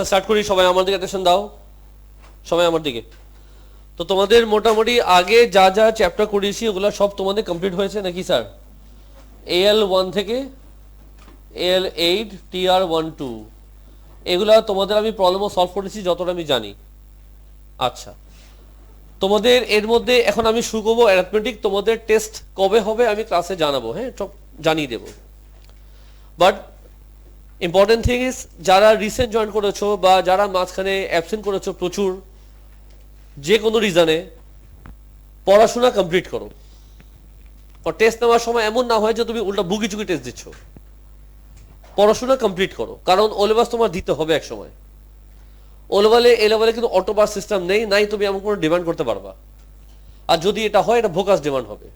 Start করি। সবাই আমার দিকে অ্যাটেনশন দাও, সবাই আমার দিকে। তো তোমাদের মোটামুটি আগে যা যা চ্যাপ্টার করিয়েছি ওগুলো সব তোমাদের কমপ্লিট হয়েছে নাকি স্যার? AL1 থেকে AL8 TR12 এগুলা তোমাদের আমি প্রবলেমও সলভ করেছি যতটা আমি জানি। আচ্ছা, তোমাদের এর মধ্যে এখন আমি শুরু করবো অ্যারিথমেটিক। তোমাদের টেস্ট কবে হবে আমি ক্লাসে জানাবো, হ্যাঁ, সব জানিয়ে দেবো। বাট ইম্পর্টেন্ট থিং ইজ, যারা রিসেন্ট জয়েন করেছো বা যারা মাঝখানে অ্যাবসেন্ট করেছো প্রচুর যে কোনো রিজনে, পড়াশোনা কমপ্লিট করো। টেস্ট নেওয়ার সময় এমন না হয় যে তুমি উল্টা বুকি চুকি টেস্ট দিচ্ছ। পড়াশোনা কমপ্লিট করো, কারণ ও লেভেল তোমার দিতে হবে এক সময়। ও লেভেলে এ লেভেলে কিন্তু অটোপাস সিস্টেম নেই, নাই তুমি এমন কোনো ডিমান্ড করতে পারবা। আর যদি এটা হয় এটা ভোকাস ডিমান্ড হবে,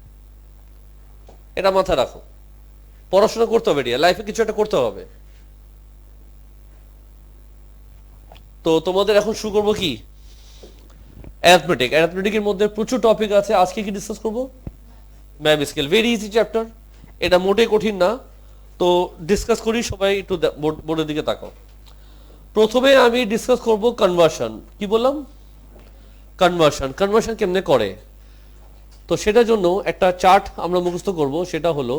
এটা মাথায় রাখো। পড়াশোনা করতে হবে, লাইফে কিছু একটা করতে হবে। তো তোমাদের এখন শুরু করবো কি, অ্যারিথমেটিক। অ্যারিথমেটিকের মধ্যে প্রচুর টপিক আছে। আজকে কি ডিসকাস করবো? Ma'am scale, very easy chapter, এটা মোটেই কঠিন না। তো ডিসকাস করি, সবাই একটু বোর্ডের দিকে তাকাও। প্রথমে আমি ডিসকাস করব কনভার্সন। কি বললাম? কনভার্সন। কনভার্সন কেমনে করে, তো সেটার জন্য একটা চার্ট আমরা মুখস্থ করব, সেটা হলো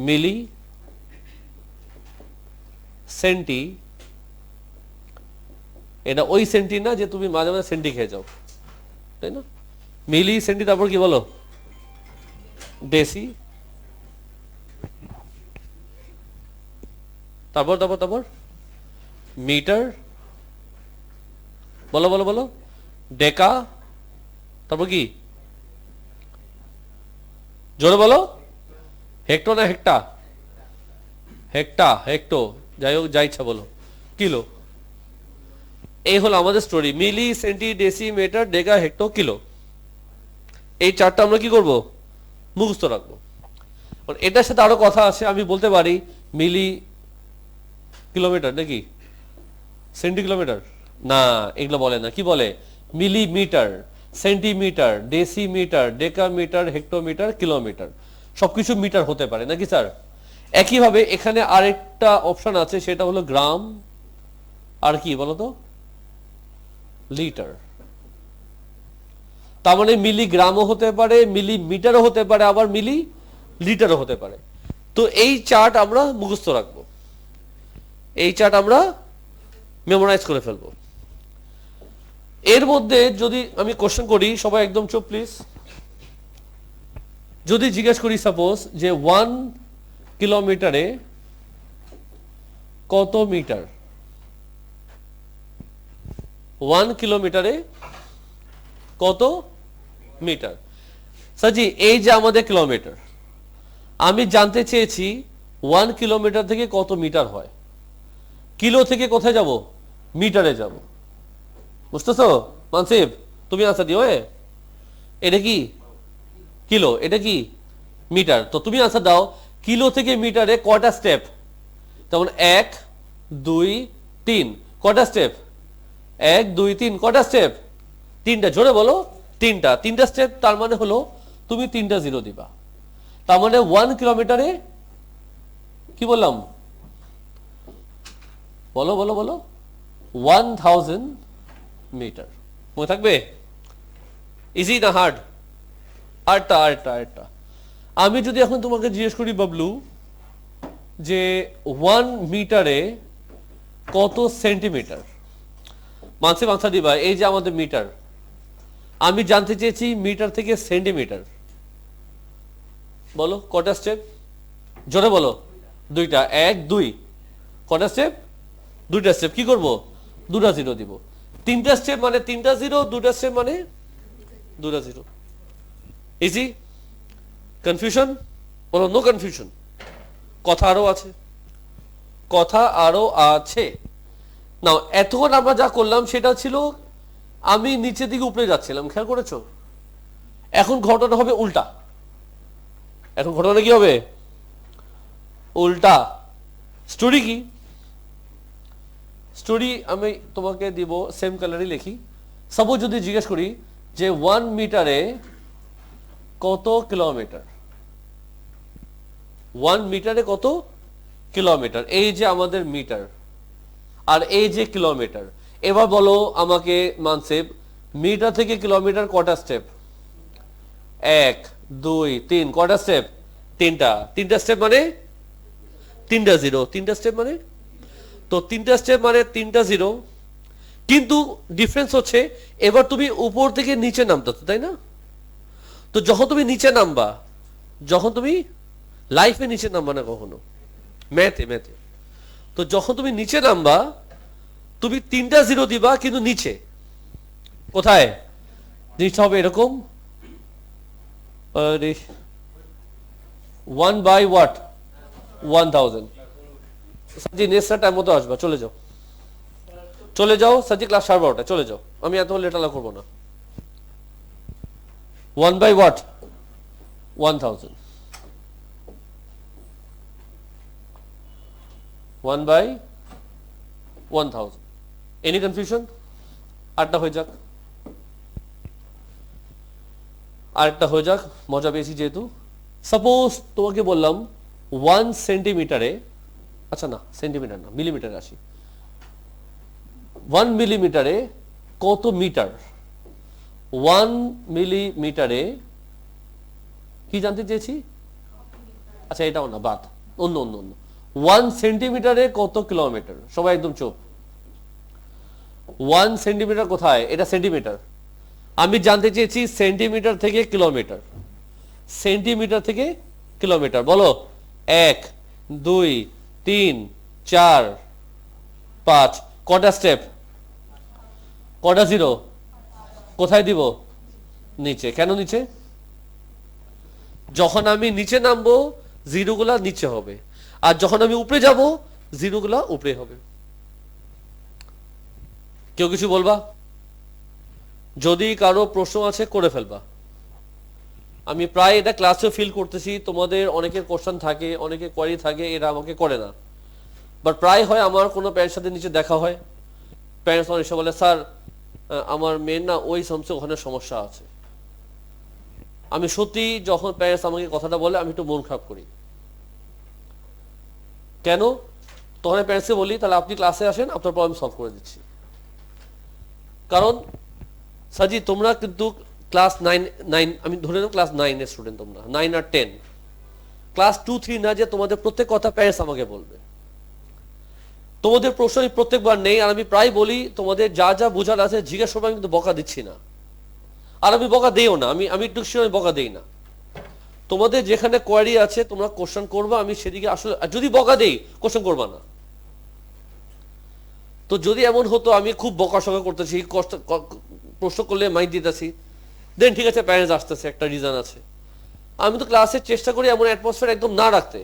মিলি সেন্টি। এটা ওই সেন্টি না যে তুমি মাঝে মাঝে সেন্টি খেয়ে যাও, তাই না? মিলি সেন্টি, তারপর কি বলো? ডেসি, তারপর তারপর তারপর মিটার, বলো বলো বলো, ডেকা, তারপর কি? জোরে বলো। হেক্টো না হেক্টা? হেক্টা, হেক্টো, যাই হোক, যা ইচ্ছা বলো। কিলো। এই হলো আমাদের স্টোরি। মিলি সেন্টি ডেসি মিটার ডেকা হেক্টো কিলো, এই চারটা আমরা কি করব? মুখস্থ রাখবো। এটার সাথে আরো কথা আছে, আমি বলতে পারি মিলি কিলোমিটার নাকি সেন্টি কিলোমিটার, না এগুলো বলে না। কি বলে? Millimetre, centimetre, decimetre, decametre, hectometre, kilometre, সবকিছু মিটার হতে পারে নাকি স্যার? একইভাবে এখানে আরেকটা অপশন আছে, সেটা হলো গ্রাম, আর কি বলতো, লিটার। তার মানে মিলিগ্রামও হতে পারে, মিলিমিটারও হতে পারে, আবার মিলি লিটারও হতে পারে। তো এই চার্ট আমরা মুখস্থ রাখবো, এই চার্ট আমরা মেমোরাইজ করে ফেলবো। এর মধ্যে যদি আমি কোশ্চেন করি, সবাই একদম চুপ প্লিজ। যদি জিজ্ঞেস করি সাপোজ যে 1 কিলোমিটারে কত মিটার, 1 কিলোমিটারে কত মিটার? সাজি, এই যে আমাদের কিলোমিটার, আমি জানতে চেয়েছি 1 কিলোমিটার থেকে কত মিটার হয়। কিলো থেকে কোথায় যাব? মিটারে যাব। বুঝতেছো মানসিব? তুমি আনসার দিও। এটা কি কিলো, এটা কি মিটার। তো তুমি আনসার দাও, কিলো থেকে মিটারে কয়টা স্টেপ? যেমন 1 2 3, কয়টা স্টেপ? 1 2 3, কয়টা স্টেপ? 3টা। জোরে বলো। 3টা স্টেপ। তার মানে হলো তুমি 3টা জিরো দিবা। তার মানে 1 কিলোমিটারে কি বললাম? বলো বলো বলো, 1000 মিটার। মনে থাকবে? ইজি না হার্ড? আরেকটা আরেকটা আরেকটা আমি যদি এখন তোমাকে জিজ্ঞেস করি বাবলু, যে 1 মিটারে কত সেন্টিমিটার, মানসিক আনসার দিবা। এই যে আমাদের মিটার, আমি জানতে চেয়েছি মিটার থেকে সেন্টিমিটার। বলো কটা স্টেপ? জোরে বলো। 2টা। 1 2, কটা স্টেপ? 2টা স্টেপ। কি করব? 2টা জিরো দিব। 3টা স্টেপ মানে 3টা জিরো, 2টা স্টেপ মানে 2টা জিরো। ইজি? কনফিউশন? বলো নো কনফিউশন। কথা আরো আছে, কথা আরো আছে। নাও, এতক্ষণ আমরা যা করলাম সেটা ছিল আমি নিচের দিকে উপরে যাচ্ছিলাম, খেয়াল করেছো? এখন ঘটনা হবে উল্টা। এখন ঘটনা কি হবে? উল্টা। স্টোরি কি? স্টোরি আমি তোমাকে দিব, সেম কালারই লিখি। সাপোজ যদি জিজ্ঞেস করি যে 1 মিটারে কত কিলোমিটার, 1 মিটারে কত কিলোমিটার, এই যে আমাদের মিটার, আর এই যে কিলোমিটার। এবার বলো আমাকে মানসেব, মিটার থেকে কিলোমিটার কটা স্টেপ? 1 2 3, কটা স্টেপ? তিনটা। তিনটা স্টেপ মানে তিনটা জিরো। তিনটা স্টেপ মানে, তো তিনটা স্টেপ মানে তিনটা জিরো। কিন্তু ডিফারেন্স হচ্ছে এবার তুমি উপর থেকে নিচে নামতে, তাই না? তো যখন তুমি নিচে নামবা, যখন তুমি লাইফে নিচে নামবা না কখনো, ম্যাথে ম্যাথে, তো যখন তুমি নিচে নামবা তুমি তিনটা জিরো দিবা, কিন্তু নিচে কোথায়? জিনিসটা হবে এরকম, 1/1000। সাজি নেক্সট টাইম মতো আসবা, চলে যাও চলে যাও সাজি, ক্লাস 12:30 চলে যাও, আমি এত লেটালা করবো না। 1/1000, 1/1000। Any confusion? আরেকটা হয়ে যাক, আরেকটা হয়ে যাক, মজা পেয়েছি যেহেতু। সাপোজ তোমাকে বললাম 1 সেন্টিমিটারে, আচ্ছা না সেন্টিমিটার না, মিলিমিটারে আসি, 1 মিলিমিটারে কত মিটার? 1 মিলিমিটারে কি জানতে চেয়েছি? আচ্ছা এটাও না, বাদ, অন্য অন্য অন্য। 1 সেন্টিমিটারে কত কিলোমিটার? সবাই একদম চুপ। 1 সেন্টিমিটার কোথায়? এটা সেন্টিমিটার। আমি জানতে চেয়েছি সেন্টিমিটার থেকে কিলোমিটার। সেন্টিমিটার থেকে কিলোমিটার, বলো। 1 2 3 4 5, কটা স্টেপ? কটা জিরো? কোথায় দিব? নিচে। কেন নিচে? যখন আমি নিচে নামবো জিরোগুলা নিচে হবে, আর যখন আমি উপরে যাব জিরোগুলা উপরে হবে। কেউ কিছু বলবা? যদি কারো প্রশ্ন আছে করে ফেলবা। আমি প্রায় এটা ক্লাসে ফিল করতেছি, তোমাদের অনেকের কোশ্চেন থাকে, অনেকের কোয়ারি থাকে, এরা আমাকে করে না। বাট প্রায় হয় আমার কোনো প্যারেন্টস সাথে নিচে দেখা হয়, প্যারেন্টস অনেক সময় বলে স্যার আমার মেয়ের না ওই সমস্ত ওখানে সমস্যা আছে। আমি সত্যি যখন প্যারেন্টস আমাকে কথাটা বলে আমি একটু মন খারাপ করি। কেন? তখন আমি প্যারেন্টসকে বলি তাহলে আপনি ক্লাসে আসেন, আপনার প্রবলেম সলভ করে দিচ্ছি। কারণ সাজি তোমরা কিন্তু ক্লাস 9 আমি ধরে নেব ক্লাস 9 এর স্টুডেন্ট, তোমরা 9 আর 10, ক্লাস 2 3 না যে তোমাদের প্রত্যেক কথা প্যারেন্টস আমাকে বলবে। তোমাদের প্রশ্ন আমি প্রত্যেকবার নেই, আর আমি প্রায় বলি তোমাদের যা যা বোঝার আছে জিজ্ঞেস করবো, আমি কিন্তু বকা দিচ্ছি না, আর আমি বকা দেইও না, আমি একটু আমি বকা দেই না। তোমাদের যেখানে কোয়ারি আছে তোমরা কোশ্চেন করবা, আমি সেদিকে আসলে যদি বকা দেই কোশ্চেন করবা না। তো যদি এমন হতো আমি খুব বকাশকা করতেছি, প্রশ্ন করলে মাইক দিতেছি, দেন ঠিক আছে প্যারেন্টস আসতেছে, একটা রিজন আছে। আমি তো ক্লাসের চেষ্টা করি এমন অ্যাটমসফিয়ার একদম না রাখতে।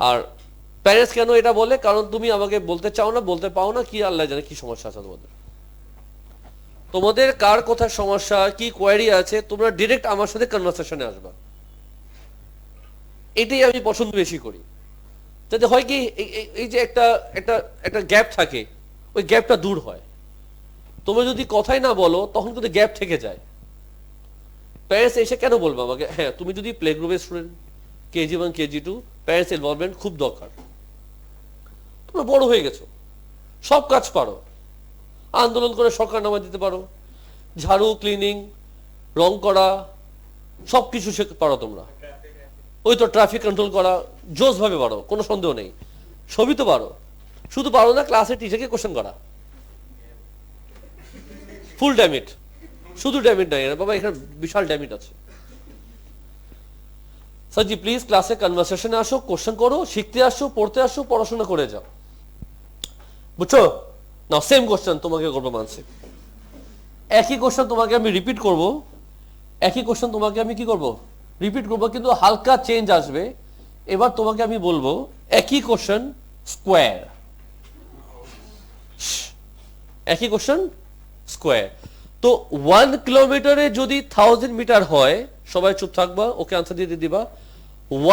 আর প্যারেন্টস কেন এটা বলে? কারণ তুমি আমাকে বলতে চাও না, বলতে পাও না, কি আল্লাহ জানে কি সমস্যা আছে তোমাদের। তোমাদের কার কোথায় সমস্যা, কি কোয়ারি আছে, তোমরা ডিরেক্ট আমার সাথে কনভারসেশনে আসবা। এটাই আমি পছন্দ বেশি করি, যাতে হয় কি এই যে একটা একটা একটা গ্যাপ থাকে, ওই গ্যাপটা দূর হয়। তোমরা যদি কথাই না বলো তখন কিন্তু গ্যাপ থেকে যায়। প্যারেন্টস এসে কেন বলবো আমাকে, হ্যাঁ তুমি যদি প্লে গ্রুপের student, KG1 KG2, parents involvement খুব দরকার। তোমরা বড় হয়ে গেছো, সব কাজ পারো, আন্দোলন করে সরকার নামা দিতে পারো, ঝাড়ু, ক্লিনিং, রং করা, সব কিছু পারো তোমরা। ওই তো ট্রাফিক কন্ট্রোল করা জোস ভাবে পারো, কোনো সন্দেহ নেই, সবই তো পারো। শুধু পারো না ক্লাসে টিচারকে কোশ্চেন করা, ফুল ড্যামিট। শুধু ড্যামিট নাই বাবা, এখানে বিশাল ড্যামিট আছে। স্যার জি প্লিজ ক্লাসে কনভারসেশনে আসো, কোশ্চেন করো, শিখতে আসো, পড়তে আসো, পড়াশোনা করে যাও, বুঝছো না? সেম কোশ্চেন তোমাকে করবো মানসে, একই কোশ্চেন তোমাকে আমি রিপিট করব, একই কোশ্চেন তোমাকে আমি কি করব, রিপিট করব, কিন্তু হালকা চেঞ্জ আসবে। এবার তোমাকে আমি বলবো একই কোশ্চেন স্কোয়ার, একই কোশ্চেন স্কোয়ার। তো 1 কিলোমিটারে যদি 1000 মিটার হয়, সবাই চুপ থাকবা, ওকে আনসার দিয়ে দিবা।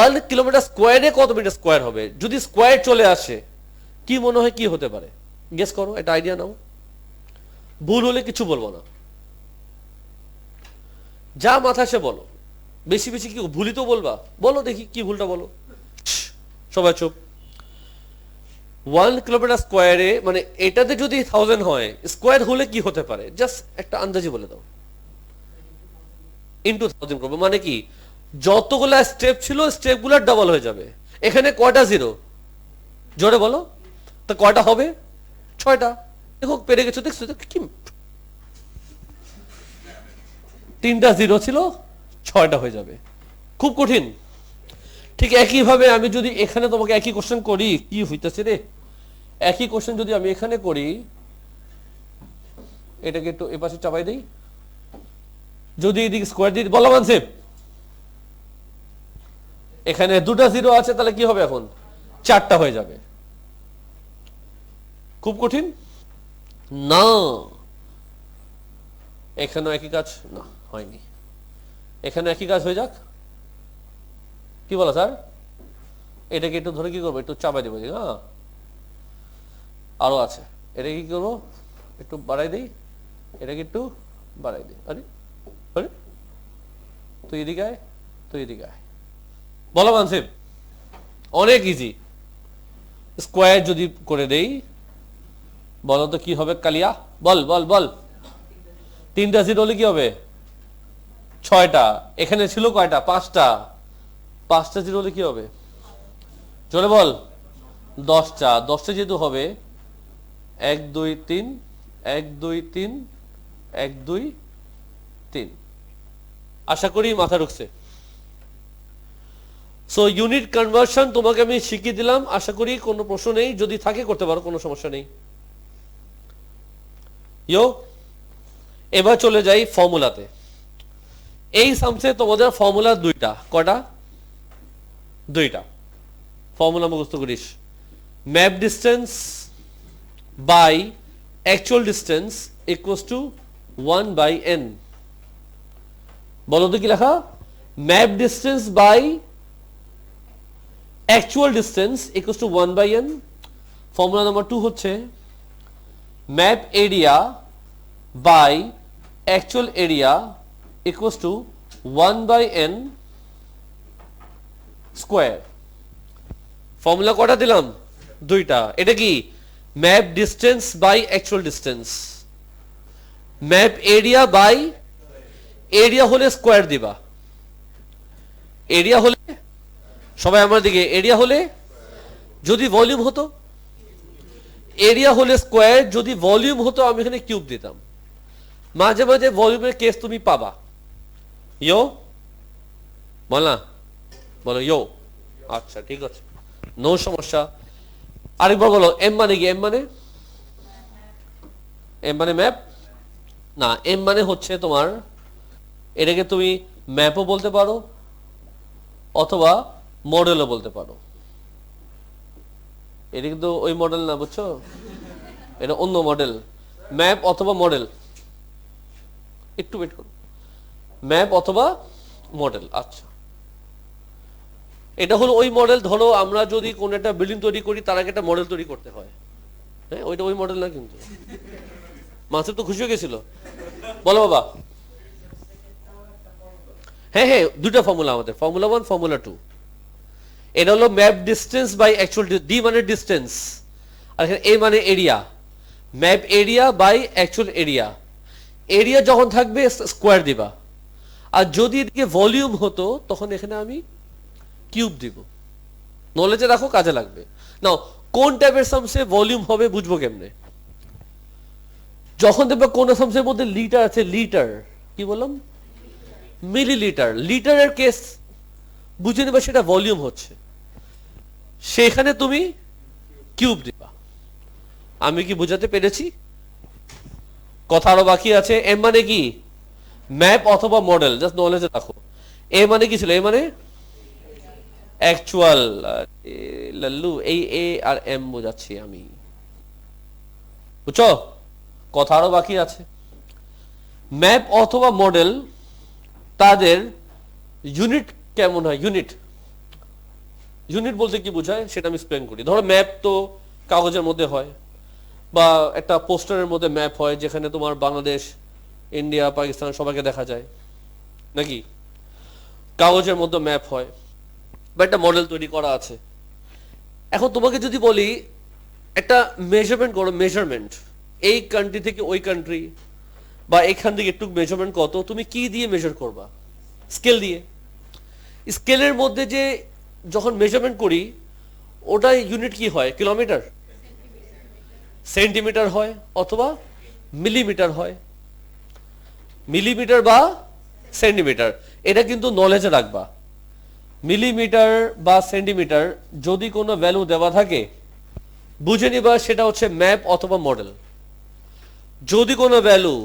1 কিলোমিটার স্কোয়ারে কত মিটার স্কোয়ার হবে? যদি স্কোয়ার চলে আসে কি মনে হয় কি হতে পারে? গেস করো, এটা আইডিয়া নাও। ভুল হলে কিছু বলবো না, যা মাথা সে বলো। বেশি বেশি কি ভুলই তো বলবা, বলো দেখি কি ভুলটা বলো। সবাই চুপ। 1 কিলোমিটার স্কোয়ারে মানে এটাতে যদি 1000 হয়, স্কোয়ার হলে কি হতে পারে জাস্ট একটা আন্দাজি বলে দাও। ইন্টু 1000 করবো মানে কি, যতগুলা স্টেপ ছিল স্টেপগুলো ডাবল হয়ে যাবে। এখানে কয়টা জিরো জোরে বলো তো, কয়টা হবে? 6টা। দেখো পেরে গেছো, দেখছো কি 3টা জিরো ছিল, 6টা হয়ে যাবে। খুব কঠিন। ঠিক একইভাবে আমি যদি এখানে তোমাকে একই কোশ্চেন করি, কি হইতেছে রে, একই কোশ্চেন যদি আমি এখানে করি, এটাকে একটু এপাশে চাপাই দিই, যদি এদিকে স্কোয়ার দিয়ে বলা মানছে, এখানে 2টা জিরো আছে, তাহলে কি হবে এখন? 4টা হয়ে যাবে। খুব কঠিন না। এখানেও একই কাজ না, হয়নি। এখানে একই কাজ হয়ে যাক, কি বলো স্যার? এটাকে একটু ধরে কি করবো, একটু চাপাই দেবো। হ্যাঁ, আরো আছে। এটা কি করবো, একটু বাড়াই দিই, এটাকে একটু বাড়াই দিই। আরে আরে, তুই এদিকে আয়, তুই এদিকে আয়। বলো মানসিব, অনেক ইজি। স্কোয়ার যদি করে দেই, বলো তো কি হবে কালিয়া? বল বল বল। 3টা জিরো হলে কি হবে? 6টা। এখানে ছিল কয়টা? 5টা। 5টা জিরো হলে কি হবে? চলে বল। 10টা। 10টা যেহেতু হবে 1 2 3 1 2 3 1 2 3। আশা করি মাথা ঢুকছে। সো ইউনিট কনভার্সন তোমাকে আমি শিখিয়ে দিলাম, আশা করি কোনো প্রশ্ন নেই, যদি থাকে করতে পারো, কোনো সমস্যা নেই। এবার চলে যাই ফর্মুলাতে। এই সামসে তোমাদের ফর্মুলা 2টা। কটা? 2টা। ফর্মুলা মুখস্থ করিস। Map distance by actual distance equals to 1/n। বলো তো কি লেখা? Map distance by actual distance equals to 1/n। Formula number 2 হচ্ছে map area by actual area equals to 1/n square. Formula কটা দিলাম? 2টা। এটা কি? Map distance by actual distance. Map area by, area হলে স্কোয়ার দিবা। এরিয়া হলে, সবাই আমার দিকে, এরিয়া হলে যদি ভলিউম হতো, এরিয়া হলে স্কোয়ার, যদি ভলিউম হতো আমি এখানে কিউব দিতাম। মাঝে মাঝে ভলিউমের কেস তুমি পাবা। ইয়ো বল না, বলো ইয়ো। আচ্ছা ঠিক আছে, নো সমস্যা। আরেকবার বলো, এম মানে কি? এম মানে, এম মানে ম্যাপ না, এম মানে হচ্ছে তোমার, এটাকে তুমি ম্যাপও বলতে পারো অথবা মডেলও বলতে পারো। এটা কিন্তু ওই মডেল না, বুঝছো? এটা অন্য মডেল। ম্যাপ অথবা মডেল, একটু ওয়েট করো। ম্যাপ অথবা মডেল। আচ্ছা, এটা হলো ওই মডেল। ধরো আমরা যদি কোন একটা বিল্ডিং তৈরি করি, তার আগে একটা মডেল তৈরি করতে হয়। হ্যাঁ, ওইটা ওই মডেল না কিন্তু। মাসুদ তো খুশি হয়ে গেছিল। বলো বাবা। হ্যাঁ হ্যাঁ, 2টা ফর্মুলা আমাদের, ফর্মুলা 1 ফর্মুলা 2। এটা হলো map distance by actual, D মানে ডিস্টেন্স আর এখানে এ মানে area. Map area by actual area. Area যখন থাকবে স্কোয়ার দিবা, আর যদি এদিকে ভলিউম হতো তখন এখানে আমি কিউব দিব। নলেজে রাখো, কাজে লাগবে। নাও, কোন টাইপের সামসে ভলিউম হবে বুঝবো কেমনে? যখন দেখবে কোন সামসের মধ্যে লিটার আছে, লিটার কি বললাম, মিলিলিটার। লিটারের কেস বুঝে নেবে সেটা ভলিউম হচ্ছে, সেখানে তুমি কিউব দিবা। আমি কি বুঝাতে পেরেছি? কথা আরো বাকি আছে। এম মানে কি? ম্যাপ অথবা মডেল, জাস্ট নলেজে রাখো। এ মানে কি ছিল? এ মানে অ্যাকচুয়াল। লাল্লু, এই এ আর এম বোঝাচ্ছি আমি, বুঝছো? কথা আরো বাকি আছে। ম্যাপ অথবা মডেল, তাদের ইউনিট কেমন হয়? ইউনিট, ইউনিট বলতে কি বোঝায় সেটা আমি এক্সপ্লেন করি। ধরো ম্যাপ তো কাগজের মধ্যে হয়, বা একটা পোস্টারের মধ্যে ম্যাপ হয়, যেখানে তোমার বাংলাদেশ, ইন্ডিয়া, পাকিস্তান সবাইকে দেখা যায়, নাকি? কাগজের মধ্যে ম্যাপ হয়, বা একটা মডেল তৈরি করা আছে। এখন তোমাকে যদি বলি একটা মেজারমেন্ট করো, মেজারমেন্ট এই কান্ট্রি থেকে ওই কান্ট্রি বা এখান থেকে একটু মেজারমেন্ট কত, তুমি কি দিয়ে মেজার করবা? স্কেল দিয়ে। স্কেলের মধ্যে যে যখন মেজারমেন্ট করি ওটা ইউনিট কি হয়? কিলোমিটার, সেন্টিমিটার হয় অথবা মিলিমিটার হয়, মিলিমিটার বা সেন্টিমিটার। এটা কিন্তু নলেজে রাখবা। মিলিমিটার বা সেন্টিমিটার যদি কোনো ভ্যালু দেওয়া থাকে বুঝে নিবা সেটা হচ্ছে ম্যাপ অথবা মডেল। যদি কোনো ভ্যালু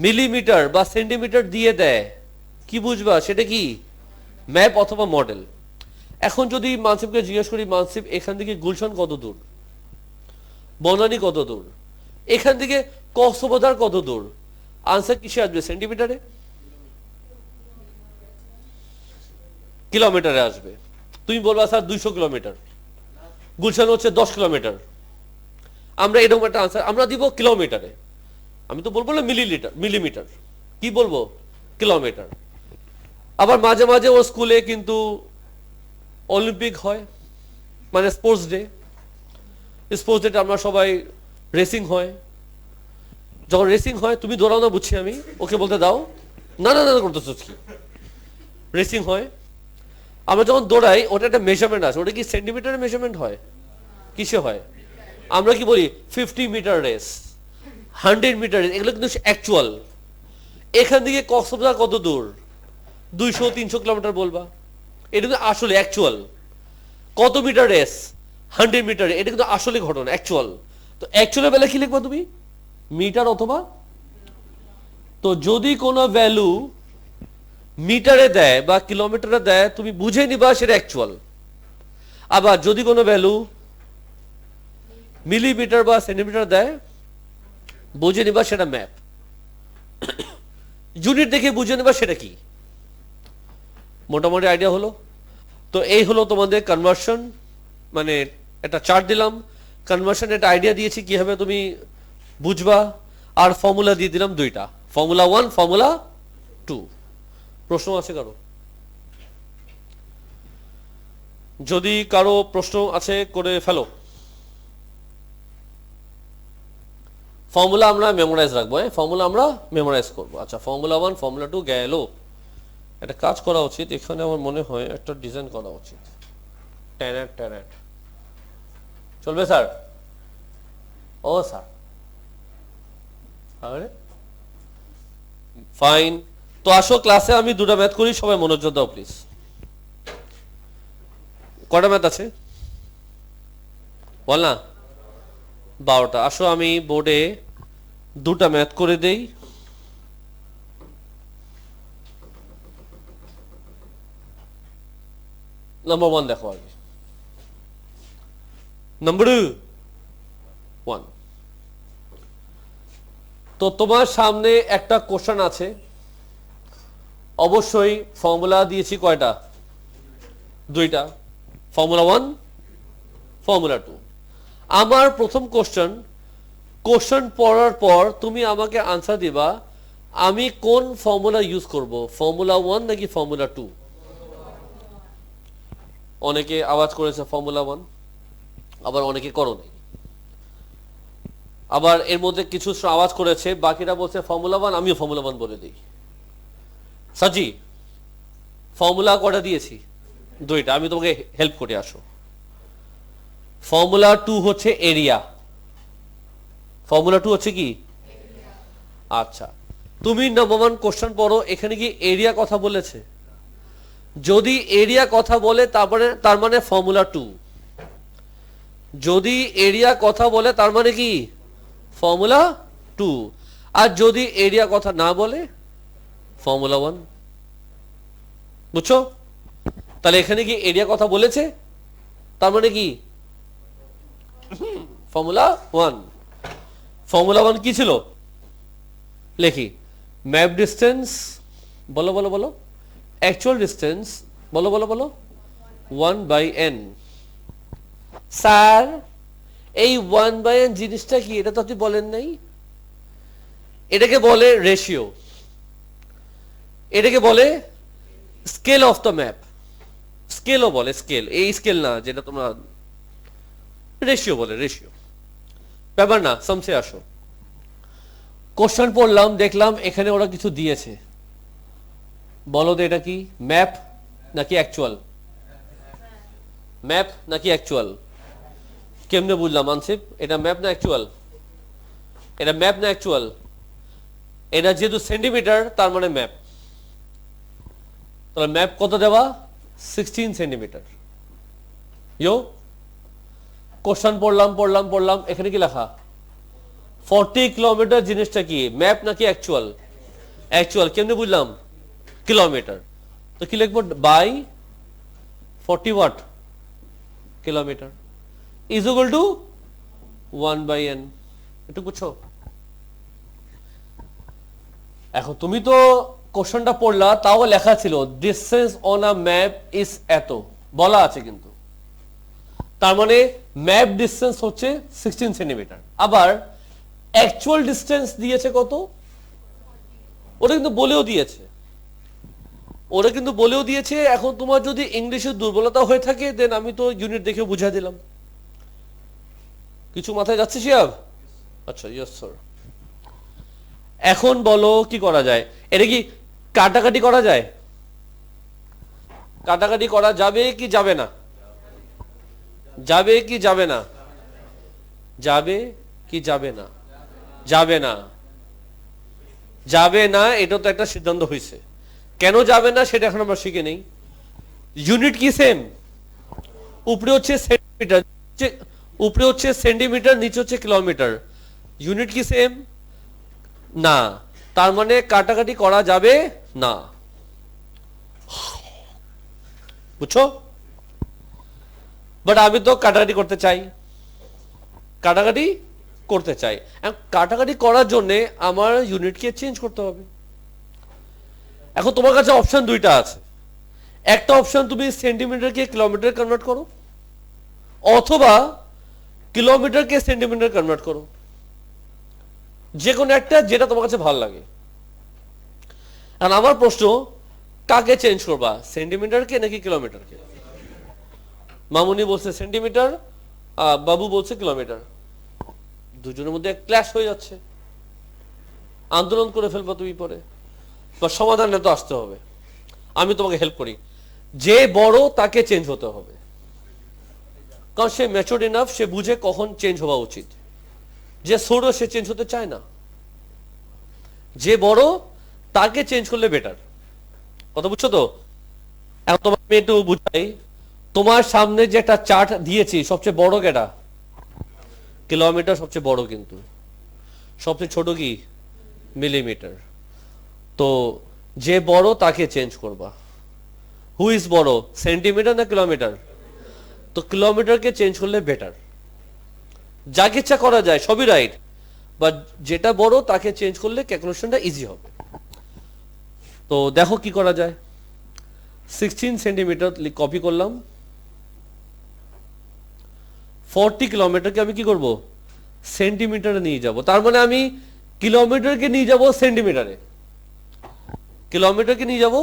মিলিমিটার বা সেন্টিমিটার দিয়ে দেয় কি বুঝবা সেটা কি? ম্যাপ অথবা মডেল। এখন যদি মানসিফকে জিজ্ঞেস করি, মানসিফ এখান থেকে গুলশান কত দূর, বনানী কত দূর, এখান থেকে কক্সবাজার কত দূর, আনসার কিসে আসবে? সেন্টিমিটারে, কিলোমিটারে আসবে। তুমি বলবা স্যার 200 কিলোমিটার, গুলশান হচ্ছে 10 কিলোমিটার। আমরা এরকম একটা আনসার আমরা দিব কিলোমিটারে। আমি তো বলবো না মিলিলিটার, মিলিমিটার, কি বলবো? কিলোমিটার। আবার মাঝে মাঝে ওর স্কুলে কিন্তু অলিম্পিক হয়, মানে স্পোর্টস ডে। স্পোর্টস ডেতে আমরা সবাই রেসিং হয়। যখন রেসিং হয় তুমি দৌড়াও না, বুঝছি আমি, ওকে বলতে দাও। না না না করতেছ কি? রেসিং হয়, আমরা যখন দৌড়াই ওটা একটা মেজারমেন্ট আছে। ওটা কি সেন্টিমিটারে মেজারমেন্ট হয়? কিসে হয়? আমরা কি বলি 50 মিটার রেস, 100 মিটার রেস, এগুলো কিন্তু অ্যাকচুয়াল। এখান থেকে কক্সবাজার কত দূর? 200-300 কিলোমিটার বলবা, এটা কিন্তু আসলে অ্যাকচুয়াল। কত মিটার রেস? 100 মিটার, এটা কিন্তু আসলে ঘটনা, অ্যাকচুয়াল। তো অ্যাকচুয়ালের বেলা কি লিখবা তুমি? মিটার অথবা। তো যদি কোনো ভ্যালু মিটারে দেয় বা কিলোমিটারে দেয় তুমি বুঝে নিবা সেটা অ্যাকচুয়াল। আবার যদি কোনো ভ্যালু মিলিমিটার বা সেন্টিমিটার দেয় বুঝে নিবা সেটা ম্যাপ। ইউনিট দেখে বুঝে নিবা সেটা কি। মোটামুটি আইডিয়া হলো? তো এই হলো তোমাদের কনভার্সন, মানে একটা চার্ট দিলাম, কনভার্সন একটা আইডিয়া দিয়েছি কিভাবে তুমি বুঝবা, আর ফর্মুলা দিয়ে দিলাম দুইটা, ফর্মুলা 1, ফর্মুলা 2। প্রশ্ন আছে কারো? যদি কারো প্রশ্ন আছে করে ফেলো। ফর্মুলা আমরা মেমোরাইজ রাখবো, ফর্মুলা আমরা মেমোরাইজ করবো। আচ্ছা, ফর্মুলা 1, ফর্মুলা 2 গেল। একটা কাজ করা উচিত, এখানে আমার মনে হয় একটা ডিজাইন করা উচিত। ট্যানাট চলবে স্যার? ও স্যার, আরে ফাইন। তো আসো ক্লাসে আমি দুটো ম্যাথ করি, সবাই মনোযোগ দাও প্লিজ। কটা ম্যাথ আছে বল না? 12টা। আসো আমি বোর্ডে দুটা ম্যাথ করে দেই। নাম্বার 1 দেখো আগে। নাম্বার 1, তো তোমার সামনে একটা কোশ্চেন আছে, অবশ্যই ফর্মুলা দিয়েছি কয়টা? দুইটা, ফর্মুলা 1, ফর্মুলা 2। আমার প্রথম কোশ্চেন পড়ার পর তুমি আমাকে আনসার দিবা আমি কোন ফর্মুলা ইউজ করব, ফর্মুলা 1 নাকি ফর্মুলা 2। অনেকে আওয়াজ করেছে ফর্মুলা 1, আবার অনেকে করো নাই। আবার এর মধ্যে কিছু আওয়াজ করেছে, বাকিরা বলছে ফর্মুলা 1, আমিও ফর্মুলা 1 বলে দিই। সাজি, ফর্মুলা কটা দিয়েছি? দুইটা। আমি তোমাকে হেল্প করে আসো। ফর্মুলা 2 হচ্ছে এরিয়া। ফর্মুলা 2 হচ্ছে কি? আচ্ছা, তুমি নাম্বার 1 কোশ্চেন পড়ো, এখানে কি এরিয়া কথা বলেছে? যদি এরিয়া কথা বলে তার মানে ফর্মুলা 2। যদি এরিয়া কথা বলে তার মানে কি? ফর্মুলা 2। আর যদি এরিয়া কথা না বলে ফর্মুলা 1। বুঝছো? তাহলে এখানে কি এরিয়া কথা বলেছে, তার মানে কি ফর্মুলা 1। ফর্মুলা 1 কি ছিল? লেখি, ম্যাপ ডিস্টেন্স, বলো বলো বলো, অ্যাকচুয়াল ডিস্টেন্স, বলো বলো বলো, 1/n। স্যার এই 1/n জিনিসটা কি? এটা তো আপনি বলেন নাই। এটাকে বলে রেশিও, এটাকে বলে স্কেল অফ দ্য ম্যাপ। স্কেলও বলে, স্কেল এই স্কেল না যেটা তোমরা, রেশিও বলে, রেশিও। ব্যাপার না, সামসে আসো। কোশ্চেন পড়লাম, দেখলাম এখানে ওরা কিছু দিয়েছে, বলো তো এটা কি, ম্যাপ নাকি অ্যাকচুয়াল? ম্যাপ নাকি অ্যাকচুয়াল? কেমনে বুঝলাম আনসিফ এটা ম্যাপ না অ্যাকচুয়াল? এটা ম্যাপ না অ্যাকচুয়াল? এটা যেহেতু সেন্টিমিটার তার মানে ম্যাপ। তাহলে ম্যাপ কত দেওয়া? 16 সেন্টিমিটার। ইয়ো কোশ্চেন পড়লাম, এখানে কি লেখা? 40 কিলোমিটার জিনিসটা কি, ম্যাপ নাকি অ্যাকচুয়াল? অ্যাকচুয়াল। কেমনে বুঝলাম? কিলোমিটার। তো কি লিখবো? By 40 what kilometre is equal to 1/n। একটু বুঝছো? এখন তুমি তো কোশ্চেনটা পড়লা, তাও লেখা ছিল distance on a map is এত, বলা আছে কিন্তু। তার মানে ম্যাপ ডিসটেন্স হচ্ছে 16 সেন্টিমিটার। আবার অ্যাকচুয়াল ডিসটেন্স দিয়েছে কত? ওটা কিন্তু বলেও দিয়েছে। এখন তোমার যদি ইংলিশের দুর্বলতা হয়ে থাকে দেন আমি তো ইউনিট দেখে বুঝিয়ে দিলাম। কিছু মাথায় যাচ্ছে শিয়াব? আচ্ছা, ইয়েস স্যার। এখন বলো কি করা যায়? এটা কি কাটাকাটি করা যায়? কাটাকাটি করা যাবে কি যাবে না? যাবে কি যাবে না? যাবে কি যাবে না? যাবে না। যাবে না, এটা তো একটা সিদ্ধান্ত হয়েছে। কেন যাবে না সেটা এখন আমরা শিখে নেই। ইউনিট কি সেম? উপরে হচ্ছে সেন্টিমিটার, নিচে হচ্ছে কিলোমিটার। ইউনিট কি সেম? না। তার মানে কাটাকাটি করা যাবে না। বুঝছো? বাট আমি তো কাটাকাটি করতে চাই। কাটাকাটি করার জন্য আমার ইউনিটকে চেঞ্জ করতে হবে। এখন তোমার কাছে অপশন দুইটা আছে। একটা অপশন তুমি সেন্টিমিটারকে কিলোমিটার কনভার্ট করো, অথবা কিলোমিটারকে সেন্টিমিটার কনভার্ট করো। যে কোনো একটা, যেটা তোমার কাছে ভালো লাগে। আর আমার প্রশ্ন, কাকে চেঞ্জ করবা, সেন্টিমিটারকে নাকি কিলোমিটারকে? মামুনি বলছে সেন্টিমিটার, বাবু বলছে কিলোমিটার। দুজনের মধ্যে ক্ল্যাশ হয়ে যাচ্ছে, আন্দোলন করে ফেলবো তুমি পরে, বা সমাধানে তো আসতে হবে। আমি তোমাকে হেল্প করি। যে বড় তাকে চেঞ্জ হতে হবে, কারণ সে ম্যাচুরড ইনাফ, সে বুঝে কখন চেঞ্জ হওয়া উচিত। যে ছোট সে চেঞ্জ হতে চায় না। যে বড় তাকে চেঞ্জ করলে বেটার। কথা বুঝছো তো? এখন তোমাকে আমি একটু বুঝাই। তোমার সামনে যে একটা চার্ট দিয়েছি, সবচেয়ে বড় কেটা? কিলোমিটার সবচেয়ে বড়, কিন্তু সবচেয়ে ছোট কি? মিলিমিটার। তো যে বড় তাকে চেঞ্জ করবা। হু ইজ বড়, সেন্টিমিটার না কিলোমিটার? তো কিলোমিটারকে চেঞ্জ করলে বেটার। যাকে ইচ্ছা করা যায়, সবই রাইট, বাট যেটা বড় তাকে চেঞ্জ করলে ক্যালকুলেশনটা ইজি হবে। তো দেখো কি করা যায়। 16 সেন্টিমিটার কপি করলাম। 40 কিলোমিটারকে আমি কি করব? সেন্টিমিটারে নিয়ে যাব। তার মানে আমি কিলোমিটারকে নিয়ে যাব সেন্টিমিটারে, কিলোমিটারকে নিয়ে যাব,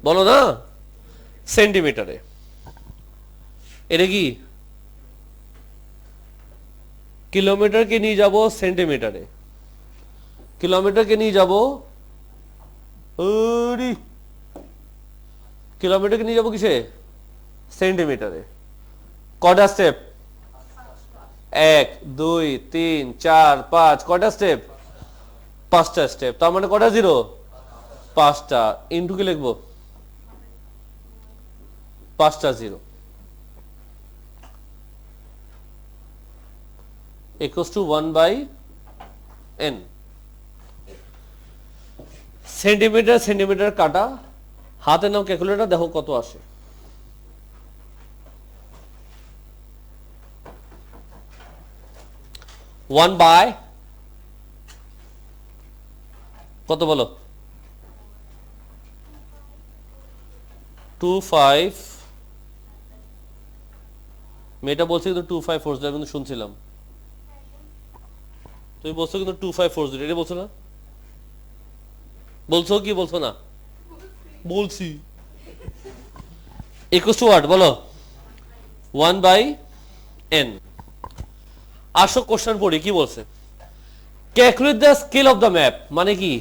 বলো না, সেন্টিমিটারে। এটা কি? কিলোমিটারকে নিয়ে যাব সেন্টিমিটারে, কিলোমিটারকে নিয়ে যাব, কিলোমিটারকে নিয়ে যাব কিসে? সেন্টিমিটারে। কয়টা স্টেপ? 1 2 3 4 5। কয়টা স্টেপ? 5টা স্টেপ। তার মানে কয়টা জিরো? 5টা। ইন্টু কি লিখবো? 5টা zero equals to 1/n। Centimetre centimetre কাটা, হাতে নাও ক্যালকুলেটর, দেখো কত আসে। কত বলো? 25। মেয়েটা বলছে কিন্তু 2540, কিন্তু শুনছিলাম তুমি বলছো কিন্তু 2540, এটা বলছো না? বলছো কি বলছো না? বলছি। ইকুয়াল টু হোয়াট বলো? 1/n। আসো কোশ্চেন পড়ি কি বলছে। Calculate the scale of the map, মানে কি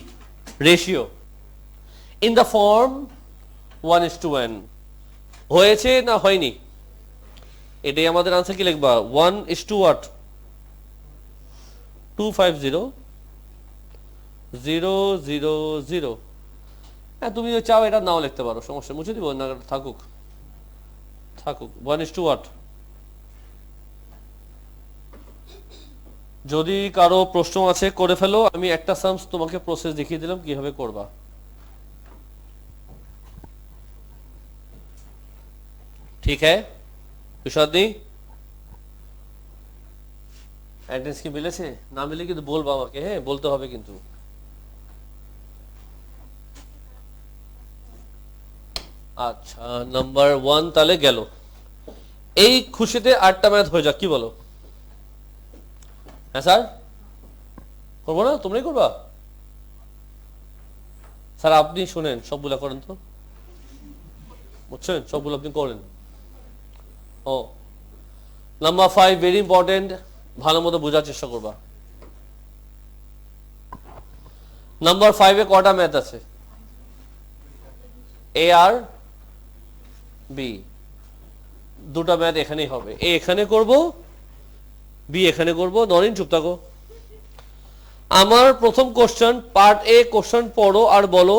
রেশিও ইন দ্য ফর্ম 1:1 হয়েছে না হয়নি, এটাই আমাদের আনসার। কি লিখবা 1:what 250 000। হ্যাঁ তুমি চাও এটা নাও লিখতে পারো, সমস্যা মুছে দিব না, থাকুক থাকুক 1:what। যদি কারো প্রশ্ন আছে করে ফেলো, আমি একটা সামস তোমাকে প্রসেস দেখিয়ে দিলাম কিভাবে করবা। ঠিক है তুষারদি, অ্যাড্রেস কি মিলেছে? না মিলে কিন্তু বলবো আমাকে, হ্যাঁ বলতে হবে কিন্তু। আচ্ছা নাম্বার 1 তাহলে গেল। এই খুশিতে 8টা ম্যাথ হয়ে যাক, কি বলো? হ্যাঁ স্যার করবো না, তোমরাই করবা। স্যার আপনি শুনেন, সবগুলা করেন তো, বুঝছেন, সবগুলো আপনি করেন। ও নাম্বার 5 ভেরি ইম্পর্টেন্ট, ভালো মতো বোঝার চেষ্টা করবা। নাম্বার 5-এ কটা ম্যাথ আছে? এ আর বি, দুটা ম্যাথ এখানেই হবে। এ এখানে করব, বি এখানে করব। নরিন চুপ থাকো। আমার প্রথম কোশ্চেন পার্ট এ কোশ্চেন পড়ো আর বলো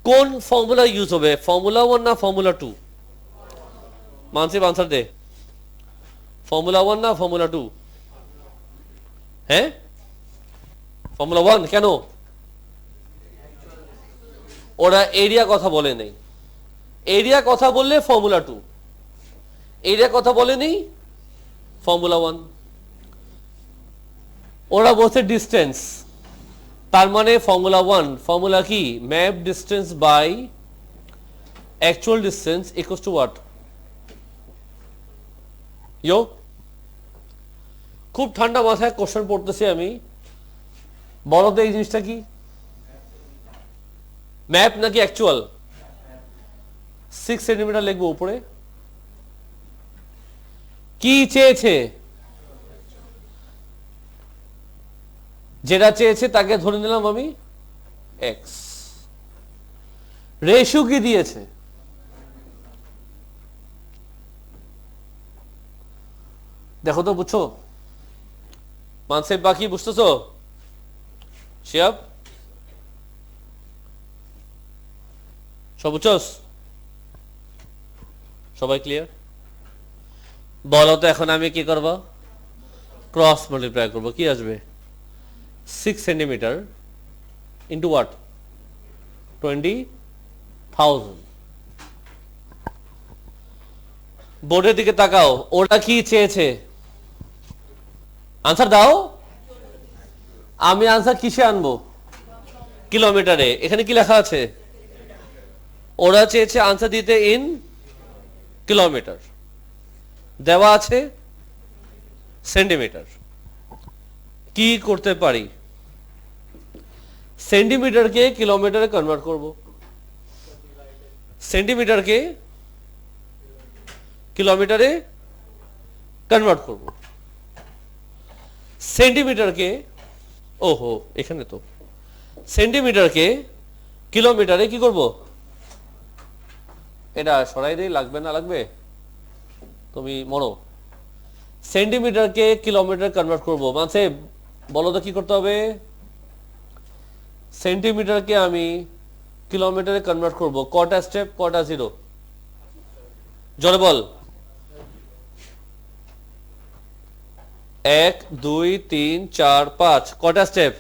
কোন ফর্মুলা ইউজ হবে, ফর্মুলা 1 না ফর্মুলা 2? মানসিব আনসার দে, ফর্মুলা 1 না ফর্মুলা 2? হ্যাঁ ফর্মুলা 1। কেন? ওরা এরিয়া কথা বলে নেই, এরিয়া কথা বললে ফর্মুলা 2, এরিয়া কথা বলে নেই ফর্মুলা 1। ওরা বলছে ডিস্টেন্স, তার মানে ফর্মুলা 1। ফর্মুলা কি? Map distance by actual distance equals to what? ইয়ো খুব ঠান্ডা মাথায় কোশ্চেন পড়তেছি আমি, বলো তো এই জিনিসটা কি, ম্যাপ নাকি অ্যাকচুয়াল? 6 সেন্টিমিটার লিখবো উপরে। কি চেয়েছে? যেটা চেয়েছে তাকে ধরে নিলাম আমি এক্স। রেশিও কি দিয়েছে? দেখো তো, বুঝছো মানসেব, বাকি বুঝতেছো? শিয়াব সব বুঝছস? সবাই ক্লিয়ার? বলো তো এখন আমি কি করব? ক্রস মাল্টিপ্লাই করব। কি আসবে? 6 সেন্টিমিটার ইন্টু হোয়াট? 20,000। বোর্ডের দিকে তাকাও, ওরা কি চেয়েছে? আনসার দাও। আমি আনসার কিসে আনবো? কিলোমিটারে। এখানে কি লেখা আছে? ওরা চেয়েছে আনসার দিতে ইন কিলোমিটার, দেওয়া আছে সেন্টিমিটার। কি করতে পারি? সেন্টিমিটারকে কিলোমিটারে কনভার্ট করব, সেন্টিমিটারকে কিলোমিটারে কনভার্ট করব, সেন্টিমিটারকে, ওহো এখানে তো, সেন্টিমিটারকে কিলোমিটারে কি করব? এটা সরাই দেই, লাগবে না লাগবে তুমি মরো। সেন্টিমিটারকে কিলোমিটার কনভার্ট করব, মানে বলো তো কি করতে হবে? সেন্টিমিটারকে আমি কিলোমিটারে কনভার্ট করব, কটা স্টেপ, কটা জিরো? জোরে বল। 1 2 3 4 5, কটা স্টেপ?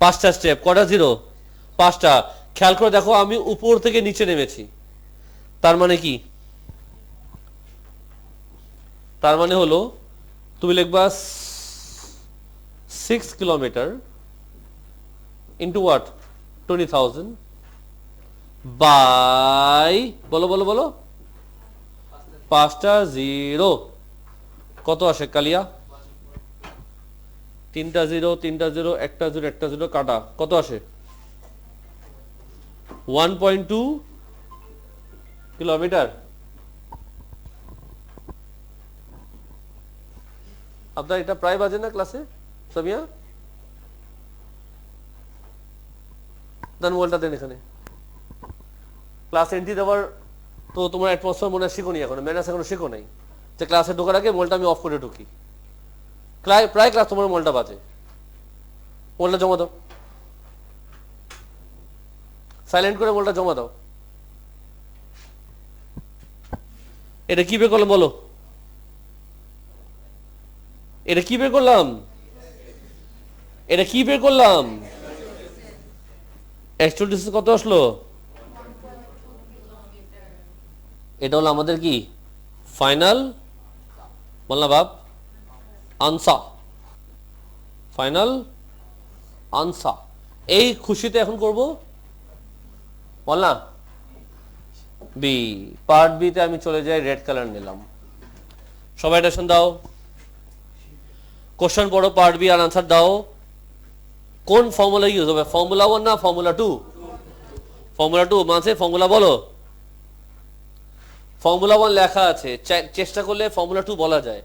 5টা স্টেপ। কটা জিরো? 5টা। খেয়াল করে দেখো আমি উপর থেকে নিচে নেমেছি, তার মানে কি? তার মানে হলো তুমি লিখবা 6 কিলোমিটার ইন্টু হোয়াট? 20,000 বাই, বলো বলো বলো, 5টা জিরো। কত আসে কালিয়া? 3টা জিরো, 3টা জিরো, একটা জিরো, একটা জিরো কাটা, কত আসে? 1.2 কিলোমিটার। আপনার এটা প্রায় বাজে না ক্লাসে সামিয়া? দেন মোবাইলটা দেন এখানে। ক্লাস এন্ট্রি দেওয়ার তো তোমার অ্যাটমসফিয়ার মনে হয় শিখো নি এখনো, ম্যানার্স এখনো শিখো নাই যে ক্লাসে ঢোকার আগে মোবাইলটা আমি অফ করে ঢুকি। প্রায় ক্লাস তোমার মোবাইলটা বাজে। মোবাইলটা জমা দাও, সাইলেন্ট করে মোবাইলটা জমা দাও। এটা কি বের করলাম বলো? এটা কি বের করলাম? এটা কি বের করলাম? অ্যাকচুয়াল ডিস্টেন্স কত আসলো? এটা হলো আমাদের কি ফাইনাল, বল না বাপ, আনসার। Final answer. এই খুশিতে এখন করব, বল না, বি। পার্ট বি তে আমি চলে যাই, রেড কালার নিলাম। সবাই টেনশন দাও, কোশ্চেন পড়ো, পার্ট বি আর আনসার দাও। কোন ফর্মুলা ইউজ হবে? ফর্মুলা 1 না ফর্মুলা 2? ফর্মুলা 2 মানে ফর্মুলা বলো। ফর্মুলা 1 লেখা আছে, চেষ্টা করলে ফর্মুলা 2 বলা যায়।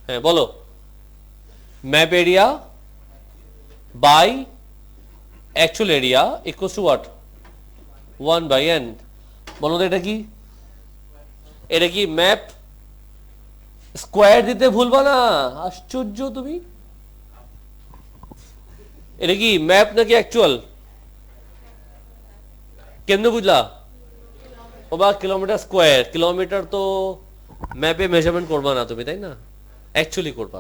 হ্যাঁ বলো। Map area by actual area equals to what? 1 by n। বলো তো এটা কি? এটা কি ম্যাপ? স্কোয়ার দিতে ভুলবা না, আশ্চর্য তুমি। এটা কি ম্যাপ নাকি অ্যাকচুয়াল? কেমনে বুঝলা? ও বা কিলোমিটার স্কোয়ার। কিলোমিটার তো ম্যাপে মেজারমেন্ট করবা না তুমি, তাই না? অ্যাকচুয়ালি করবা।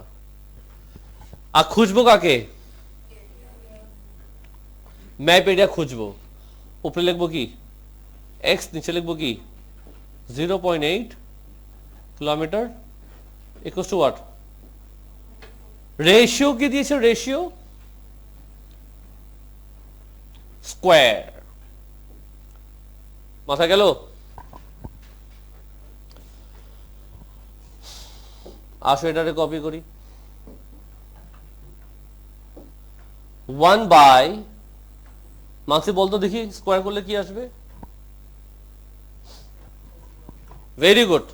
আর খুঁজবো কাকে? ম্যাপ এরিয়া খুঁজবো। উপরে লিখবো কি এক্স, নিচে লিখবো কি 0.8 kilometre equals to what? Ratio কি দিয়েছে? Ratio square. মাথা গেল? আসো এটারে কপি করি। 1 বাই, মানসি বলতো দেখি স্কোয়ার করলে কি আসবে? Very good.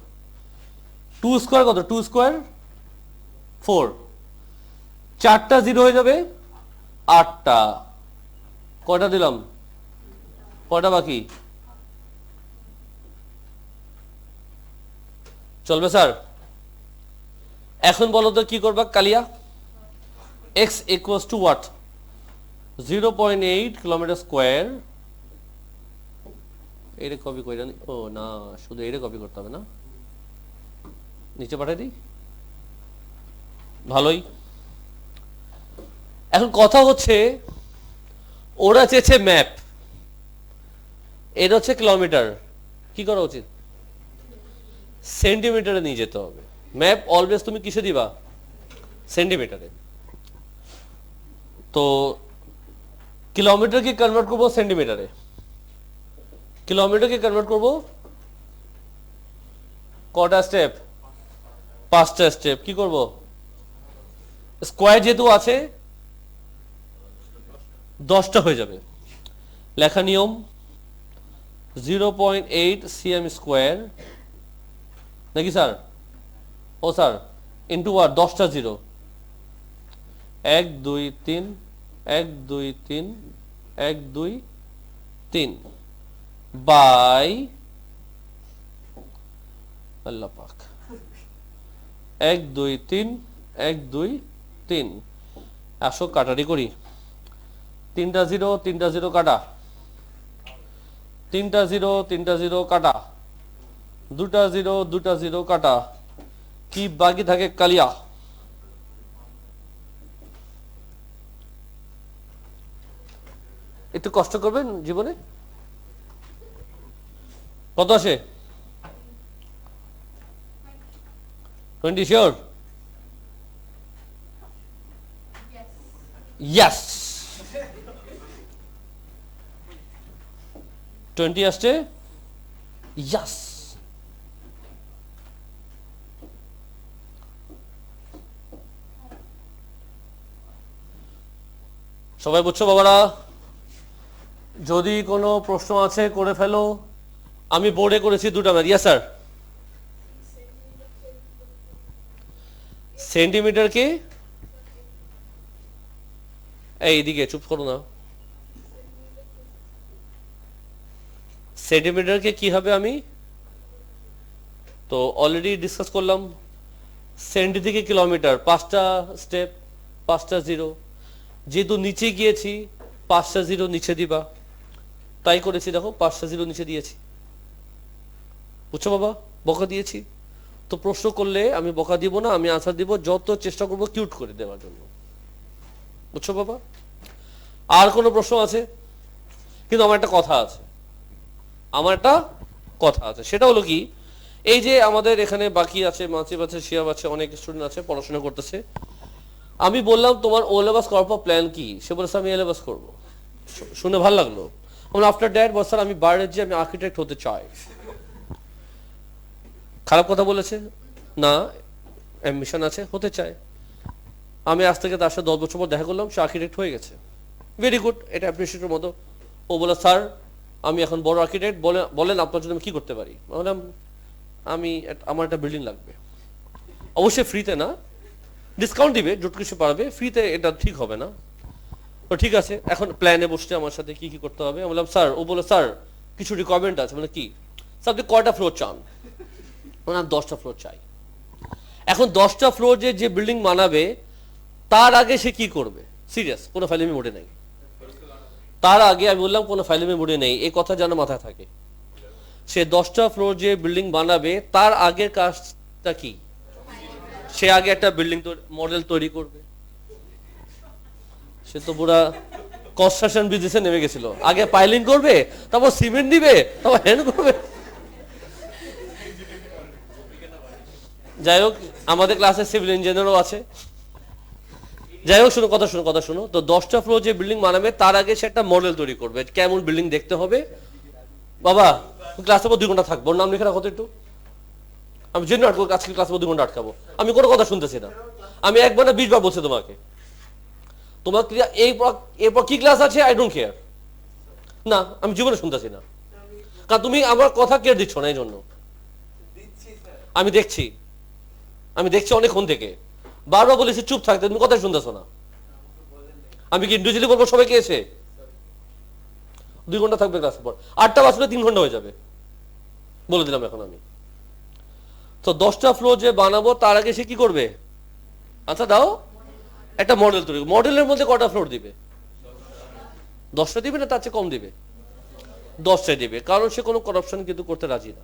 2 স্কোয়ার কত? 2 স্কোয়ার 4। 4টা 0 হয়ে যাবে, 8টা। কয়টা দিলাম? কয়টা বাকি? চলবে স্যার? এখন বলো তো কি করবা কালিয়া? x equals to what? 0.8 kilometre square. এটা কপি করে জানি। ও না, শুধু এটা কপি করতে হবে না, নিচে পাঠিয়ে দিই। ভালোই। এখন কথা হচ্ছে, ওরা চেয়েছে ম্যাপ, এটা হচ্ছে কিলোমিটার। কি করা উচিত? সেন্টিমিটারে নিয়ে যেতে হবে। ম্যাপ অলওয়েজ তুমি কিসে দিবা? সেন্টিমিটারে। তো কিলোমিটারকে কনভার্ট করবো সেন্টিমিটারে। কিলোমিটারকে কনভার্ট করবো কটা স্টেপ? 5টা স্টেপ। কি করব? স্কোয়ার যেহেতু আছে 10টা হয়ে যাবে। লেখা নিয়ম 0.8 cm স্কোয়ার নাকি স্যার? ও স্যার, ইন্টু ওয়াট? 10টা 0। 1 2 3 1 2 3 1 2 3 বাই আল্লাহ পাক 1 2 3 1 2 3। আসো কাটারি করি। 3টা 0 3টা 0 কাটা, 3টা 0 3টা 0 কাটা, 2টা 0 2টা 0 কাটা। কি বাকি থাকে কালিয়া? একটু কষ্ট করবেন জীবনে। কত আসে? 20 শিওর? ইয়েস, 20 আসছে। ইয়েস। সবাই বুঝছো বাবারা? যদি কোনো প্রশ্ন আছে করে ফেলো। আমি বোর্ডে করেছি 2টা ম্যাথ। Yes sir. সেন্টিমিটারকে এইদিকে চুপ করো না, সেন্টিমিটারকে কি হবে আমি তো অলরেডি ডিসকাস করলাম, সেন্টি থেকে কিলোমিটার 5টা স্টেপ, 5টা জিরো, যেহেতু নিচে গিয়েছি 5টা জিরো নিচে দিবা, তাই করেছি, দেখো 5টা জিরো নিচে দিয়েছি। বুঝছো বাবা, বকা দিয়েছি তো প্রশ্ন করলে আমি বকা দিব না, আমি আনসার দিব, যত চেষ্টা করবো কিউট করে দেওয়ার জন্য। বুঝছো বাবা? আর কোনো প্রশ্ন আছে? কিন্তু আমার একটা কথা আছে, সেটা হলো কি, এই যে আমাদের এখানে বাকি আছে, মাসিব আছে, শিয়াব আছে, অনেক স্টুডেন্ট আছে, পড়াশোনা করতেছে। আমি বললাম তোমার ও লেভেল করার পর প্ল্যান কি? সে বলেছে আমি এ লেভেল করবো। শুনে ভালো লাগলো। আফটার দ্যাট বল স্যার আমি বাইরে যে আমি আর্কিটেক্ট হতে চাই। খারাপ কথা বলেছে না, অ্যাম্বিশন আছে, হতে চায়। আমি আজ থেকে তার সাথে 10 বছর পর দেখা করলাম, সে আর্কিটেক্ট হয়ে গেছে, ভেরি গুড, এটা অ্যাপ্রিসিয়েটের মতো। ও বলে স্যার আমি এখন বড় আর্কিটেক্ট, বলেন আপনার জন্য আমি কি করতে পারি? বললাম আমার একটা বিল্ডিং লাগবে, অবশ্যই ফ্রিতে না, ডিসকাউন্ট দিবে, জোট কিছু পারবে, ফ্রিতে এটা ঠিক হবে না। তো ঠিক আছে, এখন প্ল্যানে বসছে আমার সাথে কি কি করতে হবে। আমি বললাম স্যার, ও বলে স্যার কিছু রিকোয়ারমেন্ট আছে। মানে কি? স্যার আপনি কয়টা ফ্লোর চান? মানে 10টা ফ্লোর চাই। এখন 10টা ফ্লোর যে বিল্ডিং বানাবে তার আগে সে কি করবে? সিরিয়াস, কোনো ফাইলেমি মোডে নেই। তার আগে আমি বললাম কোনো ফাইলেমি মোডে নেই, এই কথা যেন মাথায় থাকে। সে 10টা ফ্লোর যে বিল্ডিং বানাবে তার আগের কাজটা কি? সে আগে একটা বিল্ডিং মডেল তৈরি করবে। সে তো পুরা কনস্ট্রাকশন বিজনেসে নেমে গেছিল, আগে পাইলিং করবে, তারপর সিমেন্ট দিবে, তারপর হ্যান্ড করবে। যাই হোক, আমাদের ক্লাসে সিভিল ইঞ্জিনিয়ারও আছে। যাই হোক, কথা শুনো। তো 10টা ফ্লোর যে বিল্ডিং বানাবে তার আগে সে একটা মডেল তৈরি করবে, কেমন বিল্ডিং দেখতে হবে। বাবা ক্লাসে 2 ঘন্টা থাকবো, নাম লিখে রাখো তো একটু। আমি জেনে আটকো, আজকে ক্লাসে 2 ঘন্টা আটকাবো, আমি কোনো কথা শুনতেছি না। আমি একবার না 20 বার বলছি তোমাকে, তোমার এরপর কি ক্লাস আছে আই ডোন্ট কেয়ার, না আমি জীবনে শুনতেছি না, কারণ তুমি আমার কথা কেয়ার দিচ্ছ না। এই জন্য আমি দেখছি অনেকক্ষণ থেকে, বারবার বলেছি চুপ থাকতে, তুমি কথা শুনতেছো না। আমি কি ইন্ডিভিজুয়ালি বলবো সবাইকে এসে 2 ঘন্টা থাকবে ক্লাসের পর, 8টা বাজলে 3 ঘন্টা হয়ে যাবে, বলে দিলাম এখন আমি। তো 10টা ফ্লোর যে বানাবো তার আগে সে কি করবে? আচ্ছা দাও, একটা মডেল তৈরি। মডেলের মধ্যে কটা ফ্লোর দিবে? 10টা দিবে না তার চেয়ে কম দিবে? 10টা দিবে, কারণ সে কোনো করাপশন কিন্তু করতে রাজি না।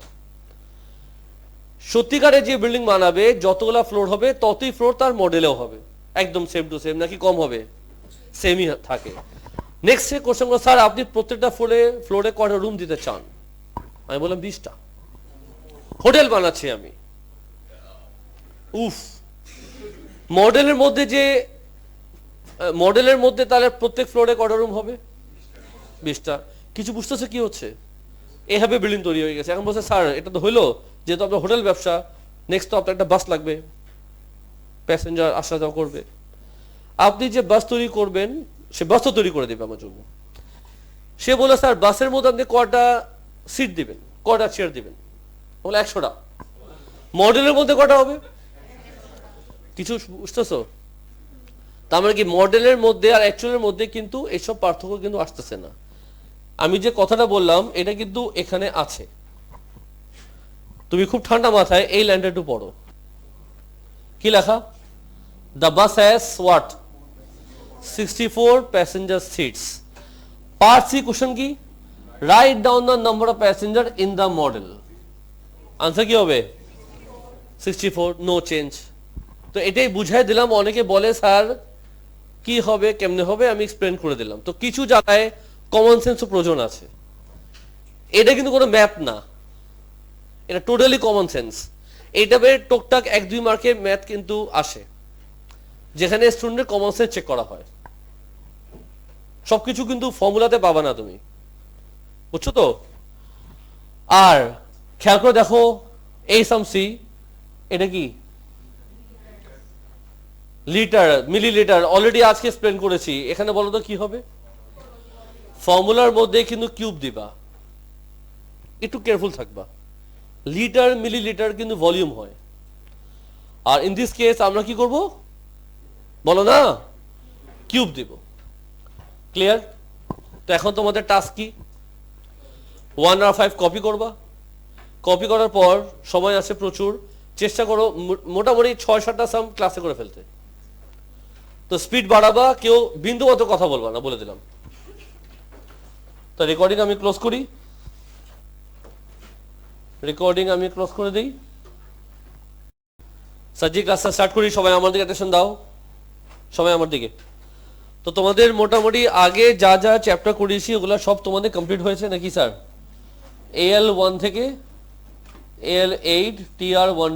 সত্যিকারে যে বিল্ডিং বানাবে যতগুলা ফ্লোর হবে ততই ফ্লোর তার মডেলেও হবে, একদম সেম টু সেম, নাকি কম হবে? সেমই থাকে। নেক্সট কোশ্চেন করো, স্যার আপনি প্রত্যেকটা ফ্লোরে কটা রুম দিতে চান? আমি বললাম 20টা। হোটেল বানাচ্ছি আমি। উফ, মডেলের মধ্যে তাহলে প্রত্যেক ফ্লোরে কটা রুম হবে? 20টা। কিছু বুঝতেছে কি হচ্ছে? এভাবে বিল্ডিং তৈরি হয়ে গেছে। এখন বলছে স্যার এটা তো হইলো, যেহেতু আপনার হোটেল ব্যবসা, নেক্সট তো আপনার একটা বাস লাগবে, প্যাসেঞ্জার আসা যাওয়া করবে। আপনি যে বাস তৈরি করবেন সে বাস তো তৈরি করে দেবে আমার জন্য। সে বলে স্যার বাসের মধ্যে আপনি কটা সিট দিবেন, কটা চেয়ার দিবেন? বলে 100টা। মডেলের মধ্যে কটা হবে? কিছু বুঝতেছো? তার মানে কি মডেলের মধ্যে আর অ্যাকচুয়ালের মধ্যে কিন্তু এইসব পার্থক্য কিন্তু আসতেছে না। আমি যে কথাটা বললাম এটা কিন্তু এখানে আছে, তুমি খুব ঠান্ডা মাথায় এই লাইনটা একটু পড়ো। কি লেখা? The bus has what? 64 passenger seats. Part C question কি? Write down the number of passenger in the model. Answer কি হবে? 64, নো চেঞ্জ। তো এটাই বুঝাই দিলাম। অনেকে বলে স্যার কি হবে, কেমনে হবে, আমি এক্সপ্লেন করে দিলাম। তো কিছু জায়গায় কমন সেন্সও প্রয়োজন আছে। এটা কিন্তু কোনো ম্যাপ না, এটা টোটালি কমন সেন্স। এইটা বের টুকটাক 1-2 মার্কের ম্যাথ কিন্তু আসে, যেখানে স্টুডেন্টের কমন সেন্স চেক করা হয়। সবকিছু কিন্তু ফর্মুলাতে পাবা না তুমি, বুঝছো তো? আর খেয়াল করে দেখো, এই সাম সি, এটা কি? লিটার, মিলিলিটার, অলরেডি আজকে এক্সপ্লেন করেছি। এখানে বলো তো কি হবে? ফর্মুলার মধ্যে কিন্তু কিউব দিবা, একটু কেয়ারফুল থাকবা। লিটার মিলিলিটার কিন্তু ভলিউম হয়, আর ইন দিস কেস আমরা কি করব বলো না, কিউব দিব। ক্লিয়ার? তো এখন তোমাদের টাস্ক কি, 1 আর 5 কপি করবা। কপি করার পর সময় আছে প্রচুর, চেষ্টা করো মোটামুটি 6-7টা সাম ক্লাসে করে ফেলতে। তো স্পিড বাড়াবা, কেউ বিন্দু মতো কথা বলবা না, বলে দিলাম। তো রেকর্ডিং আমি ক্লোজ করি, রেকর্ডিং আমি ক্লোজ করে দিই। সাজি ক্লাসটা স্টার্ট করি, সবাই আমার দিকে অ্যাটেনশন দাও, সবাই আমার দিকে। তো তোমাদের মোটামুটি আগে যা যা চ্যাপ্টার করিয়েছি ওগুলো সব তোমাদের কমপ্লিট হয়েছে নাকি স্যার? AL1 থেকে AL8 TR1